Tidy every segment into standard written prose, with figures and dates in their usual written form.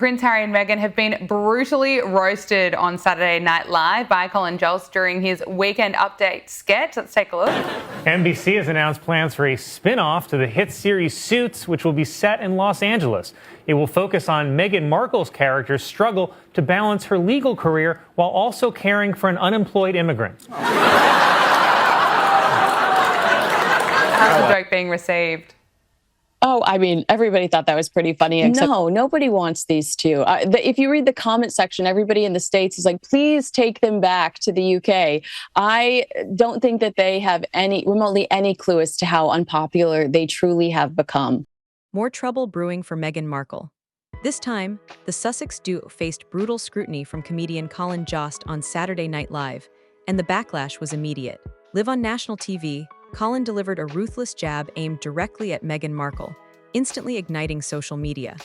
Prince Harry and Meghan have been brutally roasted on Saturday Night Live by Colin Jost during his Weekend Update sketch. Let's take a look. NBC has announced plans for a spin-off to the hit series Suits, which will be set in Los Angeles. It will focus on Meghan Markle's character's struggle to balance her legal career while also caring for an unemployed immigrant. How's the joke being received? Oh, I mean, everybody thought that was pretty funny. No, nobody wants these two. If you read the comment section, everybody in the States is like, please take them back to the UK. I don't think that they have remotely any clue as to how unpopular they truly have become. More trouble brewing for Meghan Markle. This time, the Sussex duo faced brutal scrutiny from comedian Colin Jost on Saturday Night Live, and the backlash was immediate. Live on national TV, Colin delivered a ruthless jab aimed directly at Meghan Markle, instantly igniting social media.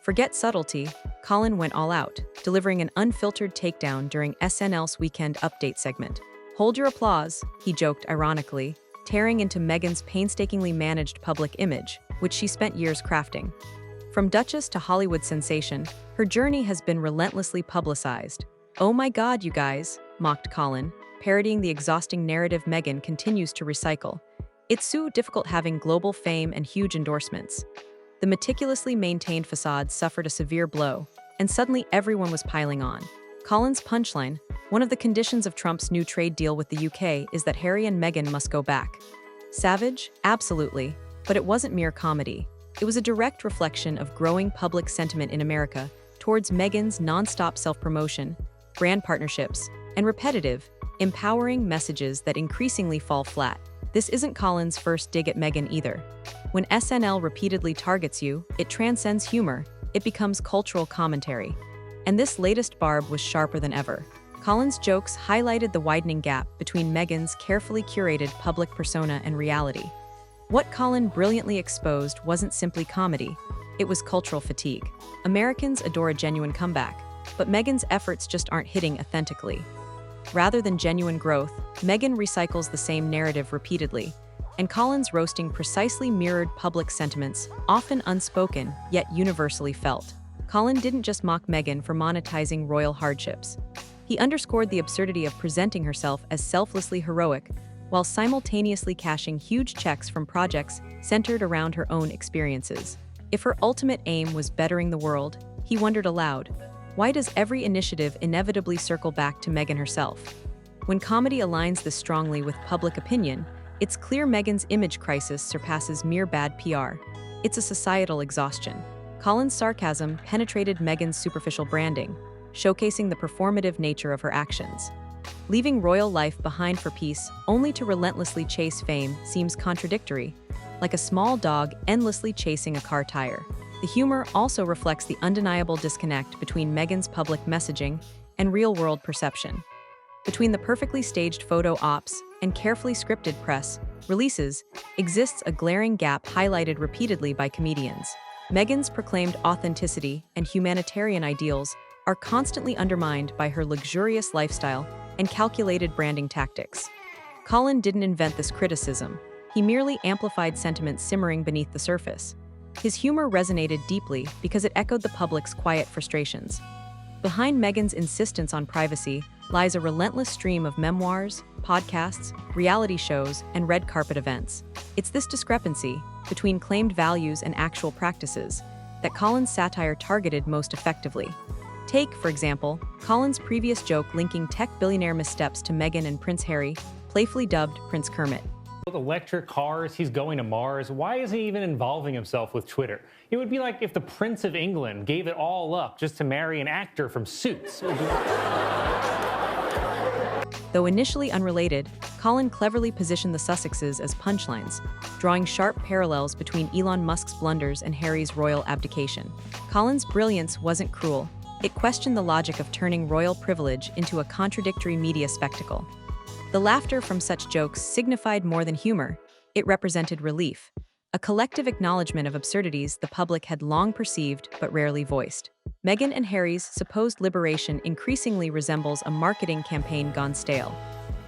Forget subtlety, Colin went all out, delivering an unfiltered takedown during SNL's Weekend Update segment. Hold your applause, he joked ironically, tearing into Meghan's painstakingly managed public image, which she spent years crafting. From Duchess to Hollywood sensation, her journey has been relentlessly publicized. "Oh my God, you guys," mocked Colin, parodying the exhausting narrative Meghan continues to recycle. It's so difficult having global fame and huge endorsements. The meticulously maintained facade suffered a severe blow, and suddenly everyone was piling on. Colin's punchline, one of the conditions of Trump's new trade deal with the UK is that Harry and Meghan must go back. Savage? Absolutely. But it wasn't mere comedy. It was a direct reflection of growing public sentiment in America towards Meghan's non-stop self-promotion, brand partnerships, and repetitive, empowering messages that increasingly fall flat. This isn't Colin's first dig at Meghan either. When SNL repeatedly targets you, it transcends humor, it becomes cultural commentary. And this latest barb was sharper than ever. Colin's jokes highlighted the widening gap between Meghan's carefully curated public persona and reality. What Colin brilliantly exposed wasn't simply comedy, it was cultural fatigue. Americans adore a genuine comeback, but Meghan's efforts just aren't hitting authentically. Rather than genuine growth, Meghan recycles the same narrative repeatedly, and Colin's roasting precisely mirrored public sentiments, often unspoken, yet universally felt. Colin didn't just mock Meghan for monetizing royal hardships. He underscored the absurdity of presenting herself as selflessly heroic, while simultaneously cashing huge checks from projects centered around her own experiences. If her ultimate aim was bettering the world, he wondered aloud, why does every initiative inevitably circle back to Meghan herself? When comedy aligns this strongly with public opinion, it's clear Meghan's image crisis surpasses mere bad PR. It's a societal exhaustion. Colin's sarcasm penetrated Meghan's superficial branding, showcasing the performative nature of her actions. Leaving royal life behind for peace, only to relentlessly chase fame, seems contradictory, like a small dog endlessly chasing a car tire. The humor also reflects the undeniable disconnect between Meghan's public messaging and real-world perception. Between the perfectly staged photo ops and carefully scripted press releases exists a glaring gap highlighted repeatedly by comedians. Meghan's proclaimed authenticity and humanitarian ideals are constantly undermined by her luxurious lifestyle and calculated branding tactics. Colin didn't invent this criticism. He merely amplified sentiments simmering beneath the surface. His humor resonated deeply because it echoed the public's quiet frustrations. Behind Meghan's insistence on privacy lies a relentless stream of memoirs, podcasts, reality shows, and red carpet events. It's this discrepancy between claimed values and actual practices that Colin's satire targeted most effectively. Take, for example, Colin's previous joke linking tech billionaire missteps to Meghan and Prince Harry, playfully dubbed Prince Kermit. With electric cars, he's going to Mars. Why is he even involving himself with Twitter? It would be like if the Prince of England gave it all up just to marry an actor from Suits. Though initially unrelated, Colin cleverly positioned the Sussexes as punchlines, drawing sharp parallels between Elon Musk's blunders and Harry's royal abdication. Colin's brilliance wasn't cruel. It questioned the logic of turning royal privilege into a contradictory media spectacle. The laughter from such jokes signified more than humor. It represented relief, a collective acknowledgement of absurdities the public had long perceived but rarely voiced. Meghan and Harry's supposed liberation increasingly resembles a marketing campaign gone stale.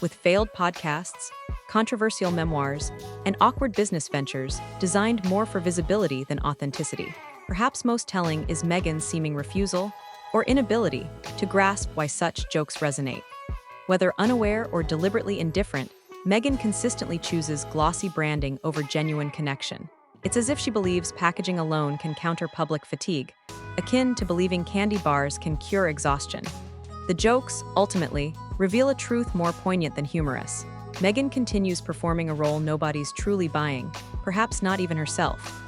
With failed podcasts, controversial memoirs, and awkward business ventures designed more for visibility than authenticity. Perhaps most telling is Meghan's seeming refusal or inability to grasp why such jokes resonate. Whether unaware or deliberately indifferent, Meghan consistently chooses glossy branding over genuine connection. It's as if she believes packaging alone can counter public fatigue, akin to believing candy bars can cure exhaustion. The jokes, ultimately, reveal a truth more poignant than humorous. Meghan continues performing a role nobody's truly buying, perhaps not even herself.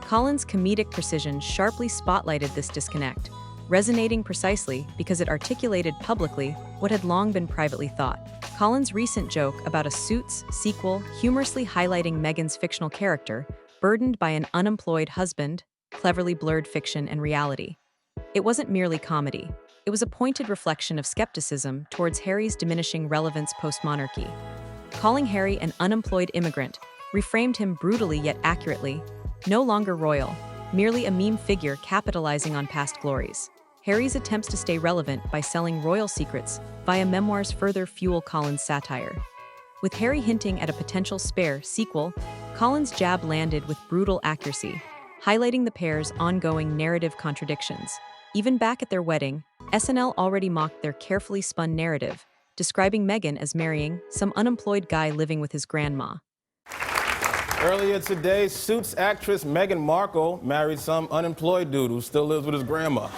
Colin's comedic precision sharply spotlighted this disconnect, resonating precisely because it articulated publicly what had long been privately thought. Colin's recent joke about a Suits sequel humorously highlighting Meghan's fictional character, burdened by an unemployed husband, cleverly blurred fiction and reality. It wasn't merely comedy. It was a pointed reflection of skepticism towards Harry's diminishing relevance post-monarchy. Calling Harry an unemployed immigrant reframed him brutally yet accurately, no longer royal, merely a meme figure capitalizing on past glories. Harry's attempts to stay relevant by selling royal secrets via memoirs further fuel Colin's satire. With Harry hinting at a potential Spare sequel, Colin's jab landed with brutal accuracy, highlighting the pair's ongoing narrative contradictions. Even back at their wedding, SNL already mocked their carefully spun narrative, describing Meghan as marrying some unemployed guy living with his grandma. Earlier today, Suits actress Meghan Markle married some unemployed dude who still lives with his grandma.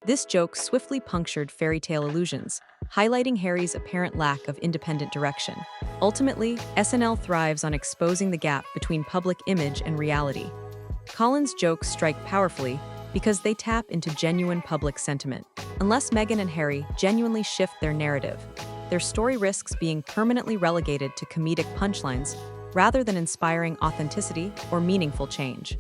This joke swiftly punctured fairy tale illusions, highlighting Harry's apparent lack of independent direction. Ultimately, SNL thrives on exposing the gap between public image and reality. Colin's jokes strike powerfully because they tap into genuine public sentiment. Unless Meghan and Harry genuinely shift their narrative, their story risks being permanently relegated to comedic punchlines rather than inspiring authenticity or meaningful change.